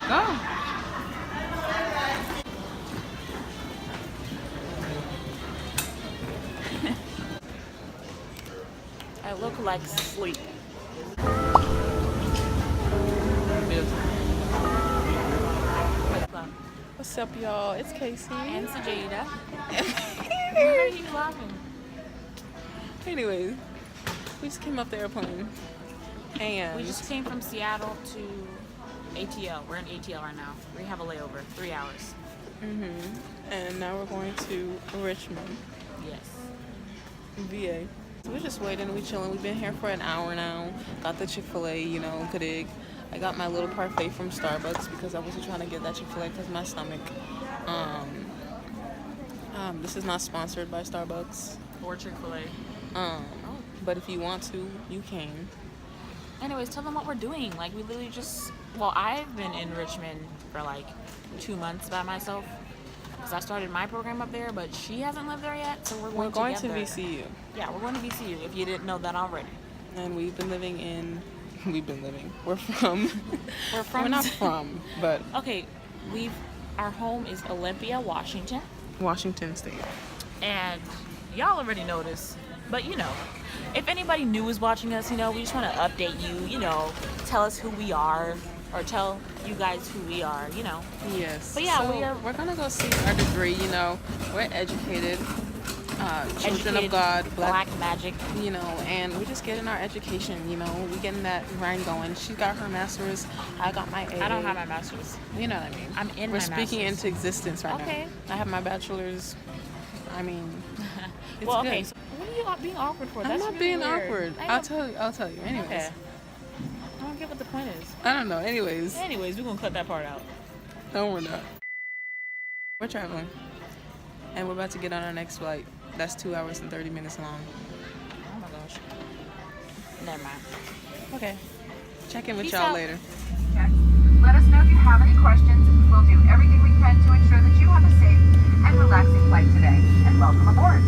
Go. I look like sleep. What's up, y'all? It's Casey. And Sejahdah. Why are you laughing? Anyways, we just came off the airplane. And We just came from Seattle to ATL. We're in ATL right now. We have a layover, 3 hours. and now we're going to Richmond, Yes. VA. So we're just waiting. We chilling. We've been here for an hour now. Got the Chick-fil-A, you know, Kadig. I got my little parfait from Starbucks because I wasn't trying to get that Chick-fil-A because my stomach. This is not sponsored by Starbucks. Or Chick-fil-A. But if you want to, you can. Anyways, tell them what we're doing. Like, we literally just... Well, I've been in Richmond for, like, 2 months by myself. Because I started my program up there, but she hasn't lived there yet, so we're going to together. VCU. Yeah, we're going to VCU, if you didn't know that already. And we've been living in... We're from... We're not from, but... Okay, our home is Olympia, Washington. Washington State. And y'all already know this, but you know, if anybody new is watching us, you know, we just want to update you, you know, tell us who we are, or tell you guys who we are, you know. Yes. But yeah, so we're gonna go see our degree, you know. We're educated, children of God, black magic, you know, and we're just getting our education, you know. We getting that grind going. She got her master's, I got my AA. I don't have my master's. You know what I mean? I'm in We're my speaking master's. into existence right Okay. now. I have my bachelor's. I mean, it's well, good. okay. So what are you not being awkward for? I'm That's not really being weird. awkward. I'll tell you. Anyways. Okay. I don't get what the point is. I don't know. Anyways, we're gonna cut that part out. no, we're not. We're traveling, and we're about to get on our next flight. That's 2 hours and 30 minutes long. Oh my gosh. Never mind. Okay. Check in with Peace y'all out. later. Let us know if you have any questions. We'll do everything we can to ensure that you have a safe and relaxing flight today. And welcome aboard.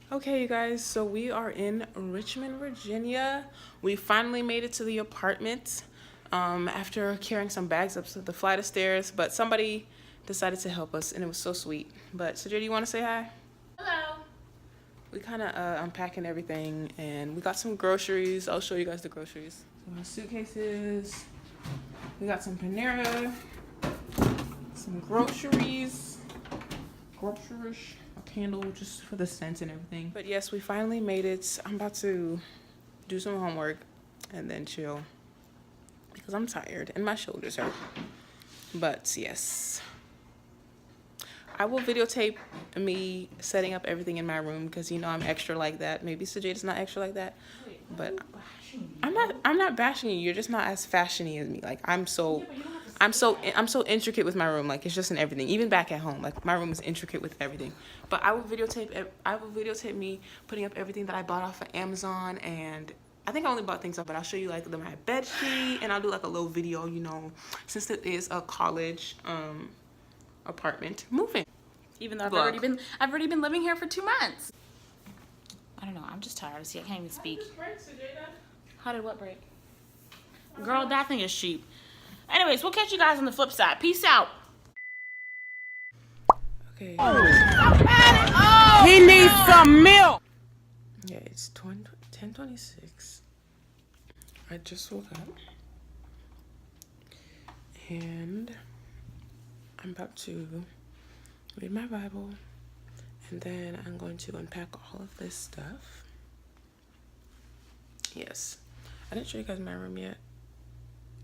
Okay, you guys, so we are in Richmond, Virginia. We finally made it to the apartment after carrying some bags up the flight of stairs, but somebody decided to help us, and it was so sweet. But Sejahdah, do you want to say hi? Hello. We kind of unpacking everything, and we got some groceries. I'll show you guys the groceries. Some suitcases. We got some Panera, some groceries. A candle just for the scent and everything. But yes, we finally made it. I'm about to do some homework and then chill because I'm tired and my shoulders hurt. But yes, I will videotape me setting up everything in my room because you know I'm extra like that. Maybe Sejahdah's not extra like that, but I'm not bashing you. You're just not as fashiony as me. Like I'm so intricate with my room. Like it's just in everything. Even back at home, like my room is intricate with everything. But I will videotape me putting up everything that I bought off of Amazon, and I think I only bought things up, but I'll show you like my bed sheet, and I'll do like a little video, you know, since it is a college apartment moving. Even though I've already been living here for 2 months. I don't know. I'm just tired. See, I can't even speak. How did what break? Girl, that thing is cheap. Anyways, we'll catch you guys on the flip side. Peace out. Okay. He needs some milk. Yeah, it's 10:26. I just woke up. And I'm about to read my Bible. And then I'm going to unpack all of this stuff. Yes. I didn't show you guys my room yet.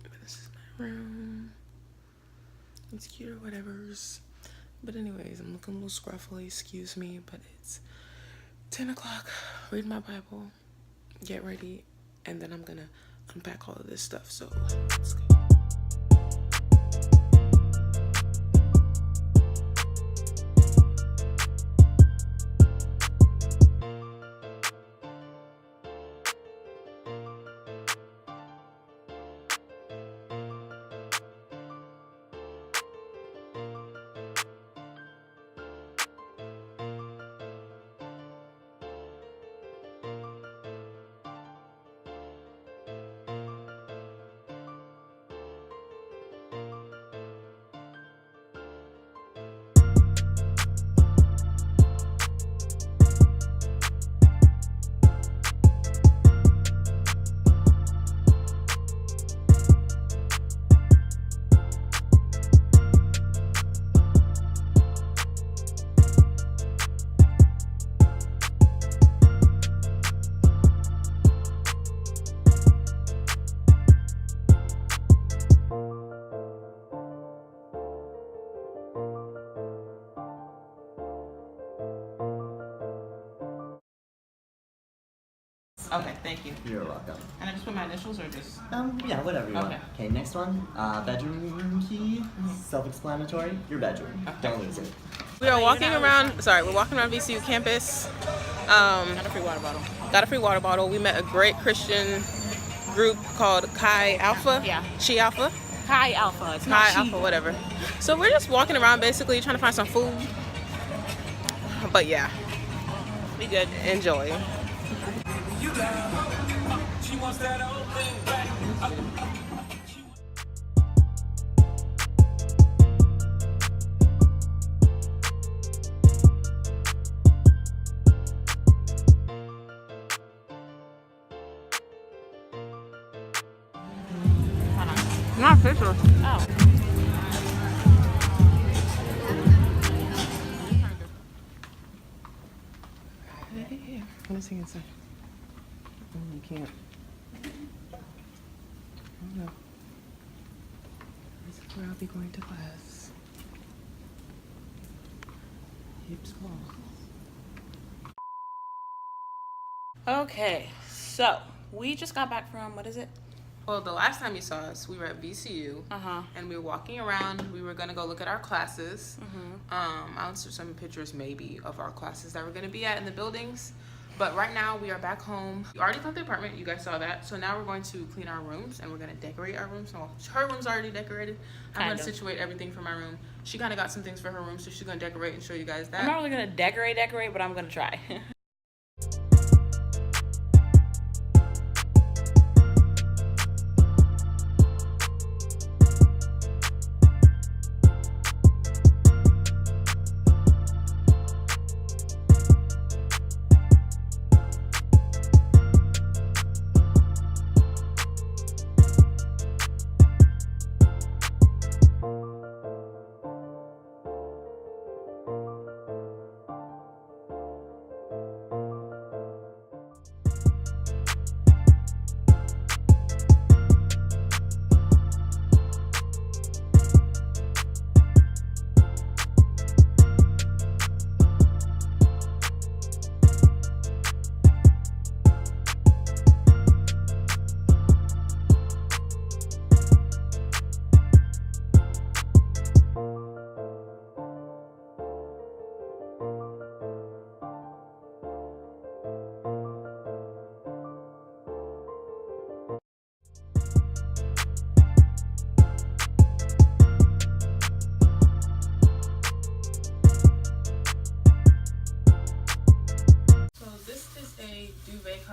But this is my room. It's cute or whatever's. But anyways, I'm looking a little scruffy, excuse me, but it's 10 o'clock. Read my Bible, get ready, and then I'm gonna unpack all of this stuff. So let's go. Okay, thank you. You're welcome. And I just put my initials or just? Yeah, whatever you want. Okay, next one. Bedroom key. Self-explanatory. Your bedroom. Okay. Don't lose it. We are walking around, we're walking around VCU campus. Got a free water bottle. Got a free water bottle. We met a great Christian group called Chi Alpha. Yeah. Chi Alpha. Chi Alpha. It's Chi not Alpha, whatever. So we're just walking around basically trying to find some food. But yeah, We good. enjoy. She wants that old thing back. Not official. Oh. Let me see inside. Oh, you can't. Oh no. This is where I'll be going to class. Hips wall. Okay, so we just got back from, what is it? Well, the last time you saw us, we were at VCU, and we were walking around. We were gonna go look at our classes. I'll insert some pictures maybe of our classes that we're gonna be at in the buildings. But right now we are back home. We already cleaned the apartment. You guys saw that. So now we're going to clean our rooms and we're gonna decorate our rooms. So her room's already decorated. I'm gonna situate everything for my room. She kind of got some things for her room, so she's gonna decorate and show you guys that. I'm not really gonna decorate, but I'm gonna try.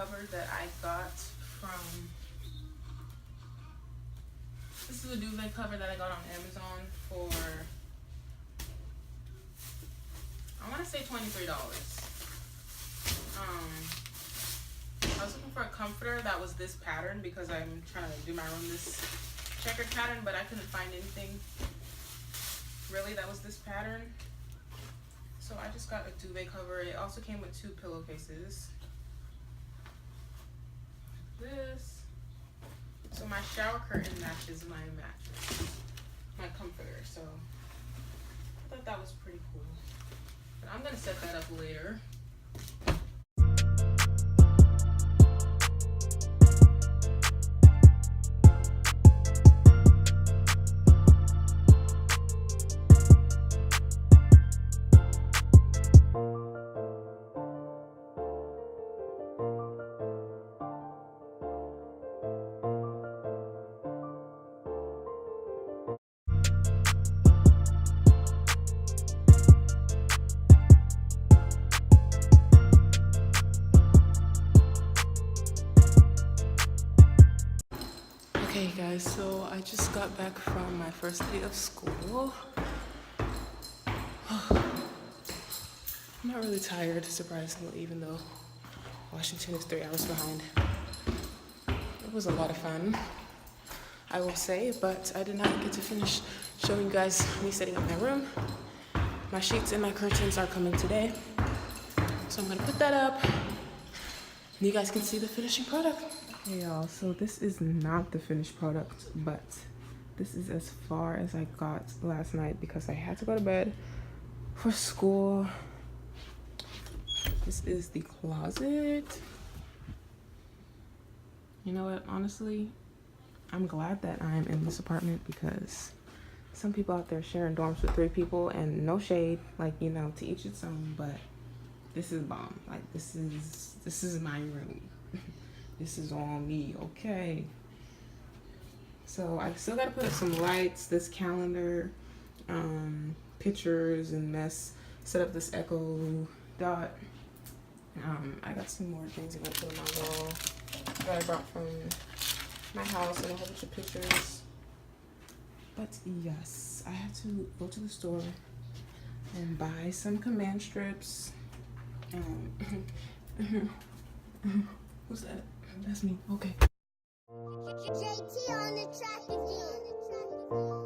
cover that I got from, this is a duvet cover that I got on Amazon for, I want to say $23. I was looking for a comforter that was this pattern because I'm trying to do my room this checkered pattern, but I couldn't find anything really that was this pattern. So I just got a duvet cover. It also came with 2 pillowcases. This. So my shower curtain matches my mattress, my comforter. So I thought that was pretty cool. But I'm gonna set that up later. Okay guys, so I just got back from my first day of school. I'm not really tired, surprisingly, even though Washington is 3 hours behind. It was a lot of fun, I will say, but I did not get to finish showing you guys me setting up my room. My sheets and my curtains are coming today, so I'm gonna put that up and you guys can see the finishing product. Hey y'all, so this is not the finished product, but this is as far as I got last night because I had to go to bed for school. This is the closet. You know what? Honestly, I'm glad that I'm in this apartment because some people out there sharing dorms with 3 people, and no shade, like, you know, to each its own, but this is bomb. Like, this is my room. This is on me, okay? So I still gotta put up some lights, this calendar, pictures and mess, set up this Echo Dot. I got some more things I'm gonna put on my wall that I brought from my house and a whole bunch of pictures. But yes, I had to go to the store and buy some command strips. Who's that? That's me. Okay. JT on the track again.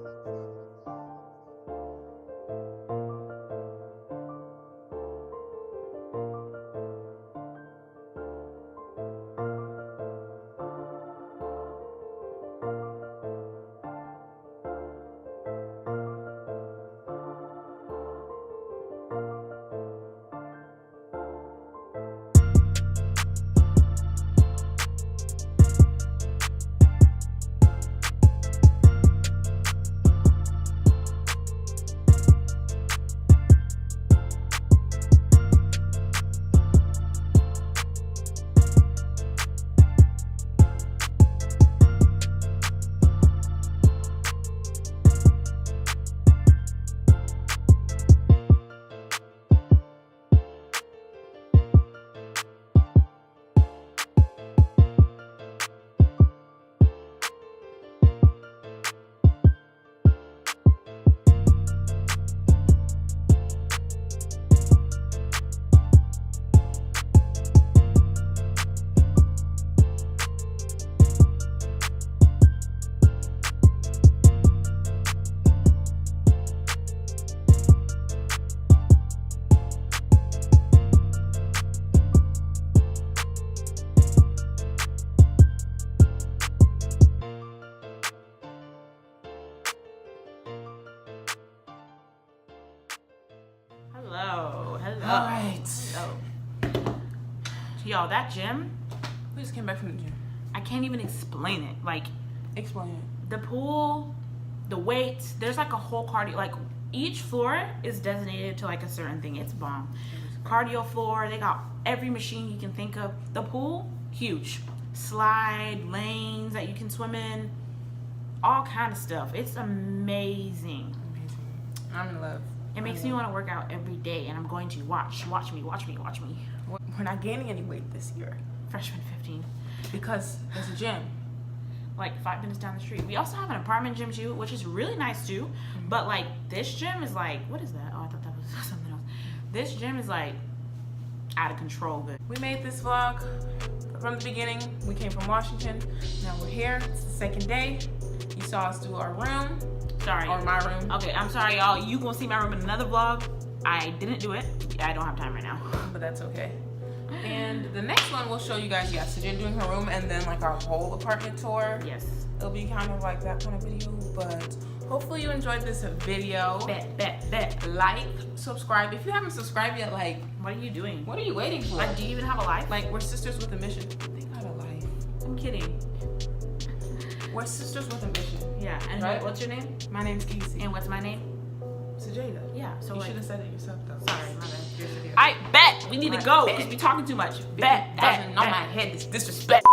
Hello. All right. Hello. Y'all, that gym, We just came back from the gym. I can't even explain it. Like, Explain it. the pool, the weights, there's like a whole cardio, like each floor is designated to like a certain thing. It's bomb. Cardio floor, they got every machine you can think of. The pool, huge. Slide, lanes that you can swim in, all kind of stuff. It's amazing. Amazing. I'm in love. It makes me want to work out every day, and I'm going to watch me. We're not gaining any weight this year Freshman 15. because there's a gym. Like 5 minutes down the street. We also have an apartment gym too, which is really nice too. But like this gym is like, what is that? Oh, I thought that was something else. This gym is like out of control good. We made this vlog from the beginning. We came from Washington. Now we're here. It's the second day. You saw us do our room. Sorry. Or my room. Okay, I'm sorry y'all. You gonna see my room in another vlog. I didn't do it. I don't have time right now. But that's okay. And the next one we'll show you guys, yes, Sejahdah doing her room and then like our whole apartment tour. Yes. It'll be kind of like that kind of video, but hopefully you enjoyed this video. Bet. Like, subscribe. If you haven't subscribed yet, like, What are you doing? what are you waiting for? Like, do you even have a life? Like, we're sisters with a mission. They got a life. I'm kidding. We're sisters with a mission. Yeah. And Right? what's your name? My name's Kasey. And what's my name? Sejahdah. Yeah. So You like, should have said it yourself though. sorry, my bad. Here's the video. I bet we need to I go bet. because we talking too much. Bet. On my head, this disrespect.